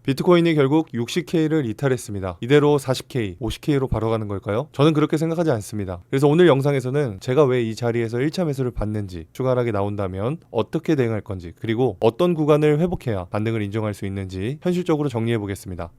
비트코인이 결국 60K를 이탈했습니다. 이대로 40K, 50K로 바로 가는 걸까요? 저는 그렇게 생각하지 않습니다. 그래서 오늘 영상에서는 제가 왜 이 자리에서 1차 매수를 받는지, 추가 하락이 나온다면 어떻게 대응할 건지, 그리고 어떤 구간을 회복해야 반등을 인정할 수 있는지 현실적으로 정리해 보겠습니다.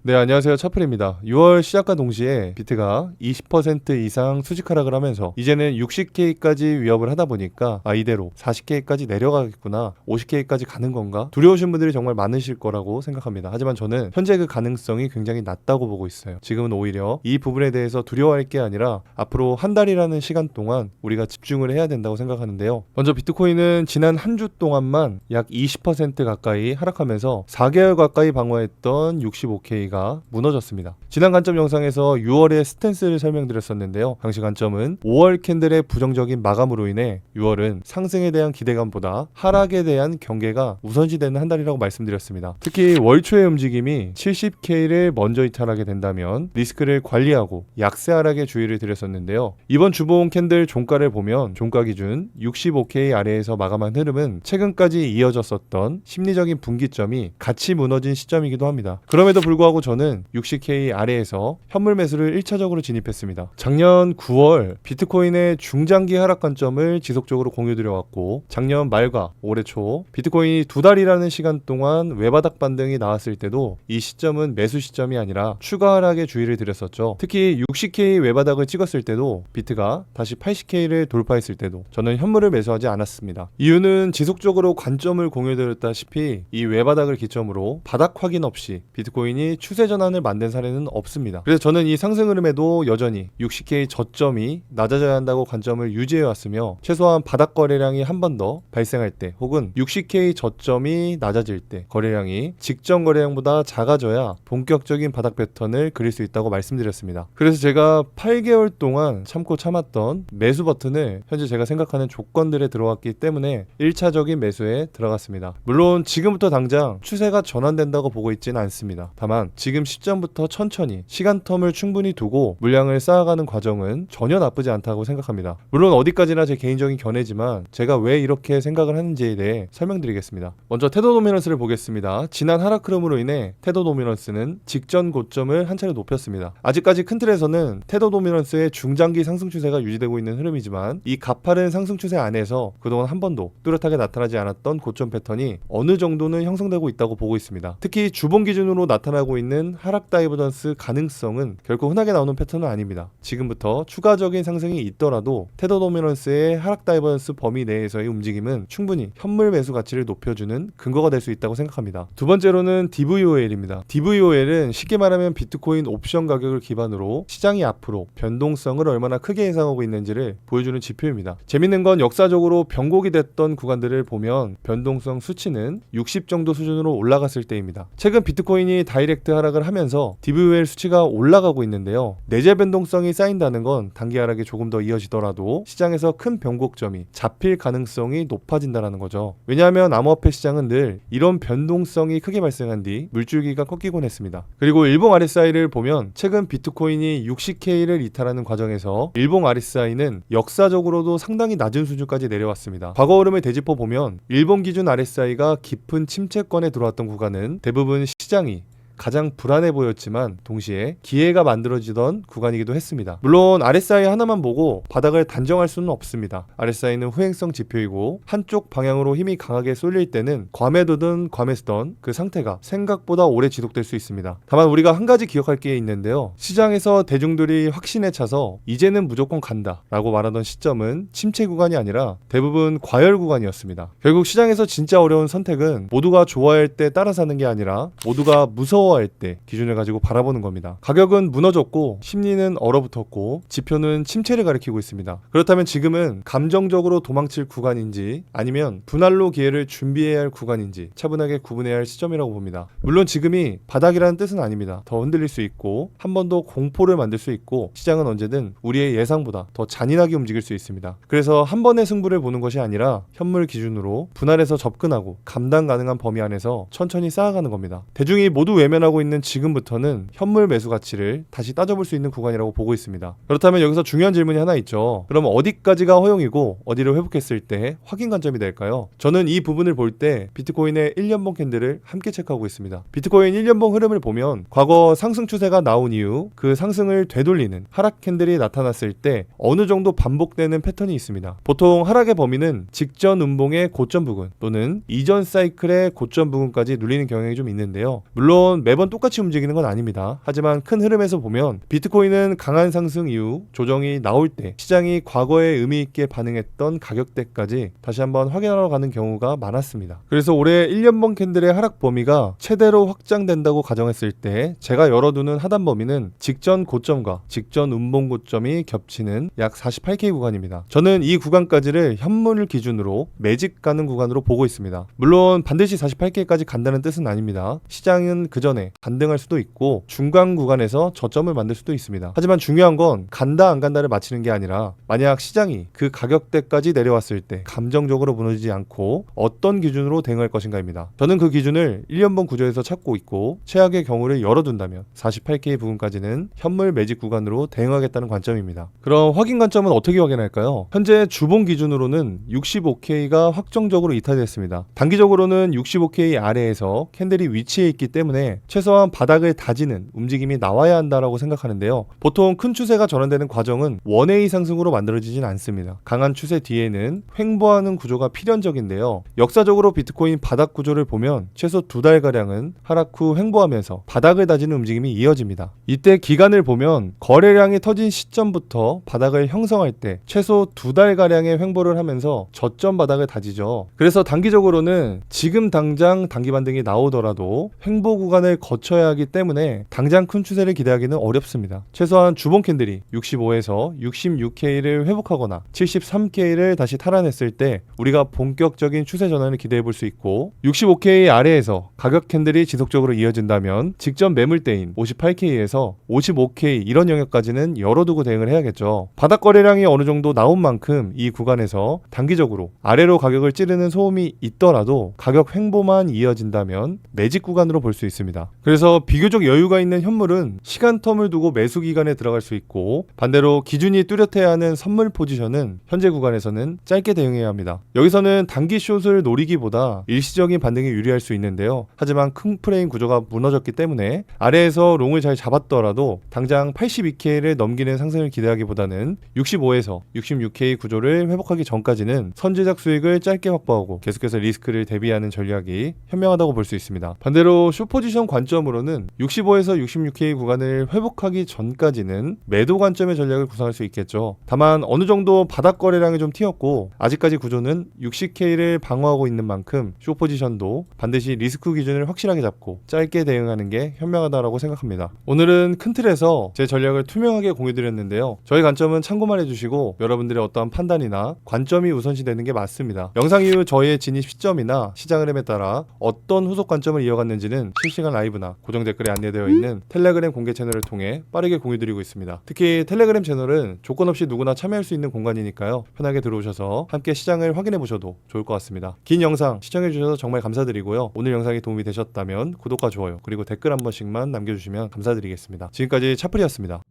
네, 안녕하세요. 차플입니다. 6월 시작과 동시에 비트가 20% 이상 수직 하락을 하면서 이제는 60K까지 위협을 하다 보니까 이대로 40K까지 내려가겠구나, 50K까지 가는 건가 두려우신 분들이 정말 많으실 거라고 생각합니다. 하지만 저는 현재 그 가능성이 굉장히 낮다고 보고 있어요. 지금은 오히려 이 부분에 대해서 두려워할 게 아니라 앞으로 한 달이라는 시간 동안 우리가 집중을 해야 된다고 생각하는데요. 먼저 비트코인은 지난 한 주 동안만 약 20% 가까이 하락하면서 4개월 가까이 방어했던 65K 가 무너졌습니다. 지난 관점 영상에서 6월의 스탠스를 설명드렸었는데요. 당시 관점은 5월 캔들의 부정적인 마감으로 인해 6월은 상승에 대한 기대감보다 하락에 대한 경계가 우선시되는 한 달이라고 말씀드렸습니다. 특히 월초의 움직임이 70K를 먼저 이탈하게 된다면 리스크를 관리하고 약세 하락에 주의를 드렸었는데요. 이번 주봉 캔들 종가를 보면 종가 기준 65K 아래에서 마감한 흐름은 최근까지 이어졌었던 심리적인 분기점이 같이 무너진 시점이기도 합니다. 그럼에도 불구하고 저는 60K 아래에서 현물 매수를 1차적으로 진입했습니다. 작년 9월 비트코인의 중장기 하락 관점을 지속적으로 공유드려왔고, 작년 말과 올해 초 비트코인이 두 달이라는 시간 동안 외바닥 반등이 나왔을 때도 이 시점은 매수 시점이 아니라 추가 하락에 주의를 드렸었죠. 특히 60K 외바닥을 찍었을 때도, 비트가 다시 80K를 돌파했을 때도 저는 현물을 매수하지 않았습니다. 이유는 지속적으로 관점을 공유드렸다시피 이 외바닥을 기점으로 바닥 확인 없이 비트코인이 추세 전환을 만든 사례는 없습니다. 그래서 저는 이 상승 흐름에도 여전히 60K 저점이 낮아져야 한다고 관점을 유지해 왔으며, 최소한 바닥 거래량이 한 번 더 발생할 때, 혹은 60K 저점이 낮아질 때 거래량이 직전 거래량보다 작아져야 본격적인 바닥 패턴을 그릴 수 있다고 말씀드렸습니다. 그래서 제가 8개월 동안 참고 참았던 매수 버튼을 현재 제가 생각하는 조건들에 들어왔기 때문에 1차적인 매수에 들어갔습니다. 물론 지금부터 당장 추세가 전환된다고 보고 있지는 않습니다. 다만 지금 시점부터 천천히 시간텀을 충분히 두고 물량을 쌓아가는 과정은 전혀 나쁘지 않다고 생각합니다. 물론 어디까지나 제 개인적인 견해지만 제가 왜 이렇게 생각을 하는지에 대해 설명드리겠습니다. 먼저 테더 도미넌스를 보겠습니다. 지난 하락 흐름으로 인해 테더 도미넌스는 직전 고점을 한 차례 높였습니다. 아직까지 큰 틀에서는 테더 도미넌스의 중장기 상승 추세가 유지되고 있는 흐름이지만, 이 가파른 상승 추세 안에서 그동안 한 번도 뚜렷하게 나타나지 않았던 고점 패턴이 어느 정도는 형성되고 있다고 보고 있습니다. 특히 주봉 기준으로 나타나고 있는 하락 다이버전스 가능성은 결코 흔하게 나오는 패턴은 아닙니다. 지금부터 추가적인 상승이 있더라도 테더 도미넌스의 하락 다이버전스 범위 내에서의 움직임은 충분히 현물 매수 가치를 높여주는 근거가 될 수 있다고 생각합니다. 두 번째로는 DVOL입니다. DVOL은 쉽게 말하면 비트코인 옵션 가격을 기반으로 시장이 앞으로 변동성을 얼마나 크게 예상하고 있는지를 보여주는 지표입니다. 재밌는 건 역사적으로 변곡이 됐던 구간들을 보면 변동성 수치는 60 정도 수준으로 올라갔을 때입니다. 최근 비트코인이 다이렉트 하락을 하면서 DVOL 수치가 올라가고 있는데요. 내재 변동성이 쌓인다는 건 단기 하락이 조금 더 이어지더라도 시장에서 큰 변곡점이 잡힐 가능성이 높아진다는 거죠. 왜냐하면 암호화폐 시장은 늘 이런 변동성이 크게 발생한 뒤 물줄기가 꺾이곤 했습니다. 그리고 일봉 RSI를 보면 최근 비트코인이 60K를 이탈하는 과정에서 일봉 RSI는 역사적으로도 상당히 낮은 수준까지 내려왔습니다. 과거 흐름을 되짚어 보면 일본 기준 RSI가 깊은 침체권에 들어왔던 구간은 대부분 시장이 가장 불안해 보였지만 동시에 기회가 만들어지던 구간이기도 했습니다. 물론 RSI 하나만 보고 바닥을 단정할 수는 없습니다. RSI는 후행성 지표이고 한쪽 방향으로 힘이 강하게 쏠릴 때는 괌에두든 괌에서던 그 상태가 생각보다 오래 지속될 수 있습니다. 다만 우리가 한 가지 기억할 게 있는데요. 시장에서 대중들이 확신에 차서 이제는 무조건 간다 라고 말하던 시점은 침체 구간이 아니라 대부분 과열 구간이었습니다. 결국 시장에서 진짜 어려운 선택은 모두가 좋아할 때 따라 사는 게 아니라 모두가 무서워할 때 기준을 가지고 바라보는 겁니다. 가격은 무너졌고 심리는 얼어붙었고 지표는 침체를 가리키고 있습니다. 그렇다면 지금은 감정적으로 도망칠 구간인지 아니면 분할로 기회를 준비해야 할 구간인지 차분하게 구분해야 할 시점이라고 봅니다. 물론 지금이 바닥이라는 뜻은 아닙니다. 더 흔들릴 수 있고 한 번 더 공포를 만들 수 있고 시장은 언제든 우리의 예상보다 더 잔인하게 움직일 수 있습니다. 그래서 한 번의 승부를 보는 것이 아니라 현물 기준으로 분할해서 접근하고 감당 가능한 범위 안에서 천천히 쌓아가는 겁니다. 대중이 모두 외면 외면하고 있는 지금부터는 현물 매수 가치를 다시 따져볼 수 있는 구간이라고 보고 있습니다. 그렇다면 여기서 중요한 질문이 하나 있죠. 그럼 어디까지가 허용이고 어디를 회복했을 때 확인 관점이 될까요? 저는 이 부분을 볼 때 비트코인의 1년봉 캔들을 함께 체크하고 있습니다. 비트코인 1년봉 흐름을 보면 과거 상승 추세가 나온 이후 그 상승을 되돌리는 하락 캔들이 나타났을 때 어느 정도 반복되는 패턴이 있습니다. 보통 하락의 범위는 직전 음봉의 고점 부근 또는 이전 사이클의 고점 부근까지 눌리는 경향이 좀 있는데요. 물론 매번 똑같이 움직이는 건 아닙니다. 하지만 큰 흐름에서 보면 비트코인은 강한 상승 이후 조정이 나올 때 시장이 과거에 의미 있게 반응했던 가격대까지 다시 한번 확인하러 가는 경우가 많았습니다. 그래서 올해 1년봉 캔들의 하락 범위가 최대로 확장된다고 가정했을 때 제가 열어두는 하단 범위는 직전 고점과 직전 음봉 고점이 겹치는 약 48K 구간입니다. 저는 이 구간까지를 현물 기준으로 매집 가는 구간으로 보고 있습니다. 물론 반드시 48K까지 간다는 뜻은 아닙니다. 시장은 그 전에 반등할 수도 있고 중간 구간에서 저점을 만들 수도 있습니다. 하지만 중요한 건 간다 안 간다를 맞히는 게 아니라 만약 시장이 그 가격대까지 내려왔을 때 감정적으로 무너지지 않고 어떤 기준으로 대응할 것인가입니다. 저는 그 기준을 1년봉 구조에서 찾고 있고 최악의 경우를 열어둔다면 48K 부분까지는 현물 매집 구간으로 대응하겠다는 관점입니다. 그럼 확인 관점은 어떻게 확인할까요? 현재 주봉 기준으로는 65K가 확정적으로 이탈됐습니다. 단기적으로는 65K 아래에서 캔들이 위치해 있기 때문에 최소한 바닥을 다지는 움직임이 나와야 한다라고 생각하는데요. 보통 큰 추세가 전환되는 과정은 원웨이 상승으로 만들어지진 않습니다. 강한 추세 뒤에는 횡보하는 구조가 필연적인데요. 역사적으로 비트코인 바닥 구조를 보면 최소 2달가량은 하락 후 횡보하면서 바닥을 다지는 움직임이 이어집니다. 이때 기간을 보면 거래량이 터진 시점부터 바닥을 형성할 때 최소 2달가량의 횡보를 하면서 저점 바닥을 다지죠. 그래서 단기적으로는 지금 당장 단기 반등이 나오더라도 횡보 구간을 거쳐야 하기 때문에 당장 큰 추세를 기대하기는 어렵습니다. 최소한 주봉 캔들이 65에서 66K를 회복하거나 73K를 다시 탈환했을 때 우리가 본격적인 추세 전환을 기대해 볼 수 있고 65K 아래에서 가격 캔들이 지속적으로 이어진다면 직전 매물대인 58K에서 55K 이런 영역까지는 열어두고 대응을 해야겠죠. 바닥 거래량이 어느 정도 나온 만큼 이 구간에서 단기적으로 아래로 가격을 찌르는 소음이 있더라도 가격 횡보만 이어진다면 매집 구간으로 볼 수 있습니다. 그래서 비교적 여유가 있는 현물은 시간 텀을 두고 매수 기간에 들어갈 수 있고 반대로 기준이 뚜렷해야 하는 선물 포지션은 현재 구간에서는 짧게 대응해야 합니다. 여기서는 단기 숏을 노리기보다 일시적인 반등에 유리할 수 있는데요. 하지만 큰 프레임 구조가 무너졌기 때문에 아래에서 롱을 잘 잡았더라도 당장 82K를 넘기는 상승을 기대하기보다는 65에서 66K 구조를 회복하기 전까지는 선제작 수익을 짧게 확보하고 계속해서 리스크를 대비하는 전략이 현명하다고 볼 수 있습니다. 반대로 숏포지션 관점으로는 65에서 66K 구간을 회복하기 전까지는 매도 관점의 전략을 구상할 수 있겠죠. 다만 어느 정도 바닥 거래량이 좀 튀었고 아직까지 구조는 60K를 방어하고 있는 만큼 숏포지션도 반드시 리스크 기준을 확실하게 잡고 짧게 대응하는 게 현명하다고 생각합니다. 오늘은 큰 틀에서 제 전략을 투명하게 공유드렸는데요. 저희 관점은 참고만 해주시고 여러분들의 어떠한 판단이나 관점이 우선시 되는 게 맞습니다. 영상 이후 저희의 진입 시점이나 시장 흐름에 따라 어떤 후속 관점을 이어갔는지는 실시간 라이브나 고정 댓글에 안내되어 있는 텔레그램 공개 채널을 통해 빠르게 공유드리고 있습니다. 특히 텔레그램 채널은 조건 없이 누구나 참여할 수 있는 공간이니까요. 편하게 들어오셔서 함께 시장을 확인해 보셔도 좋을 것 같습니다. 긴 영상 시청해 주셔서 정말 감사드리고요. 오늘 영상이 도움이 되셨다면 구독과 좋아요 그리고 댓글 한 번씩만 남겨주시면 감사드리겠습니다. 지금까지 차플이었습니다.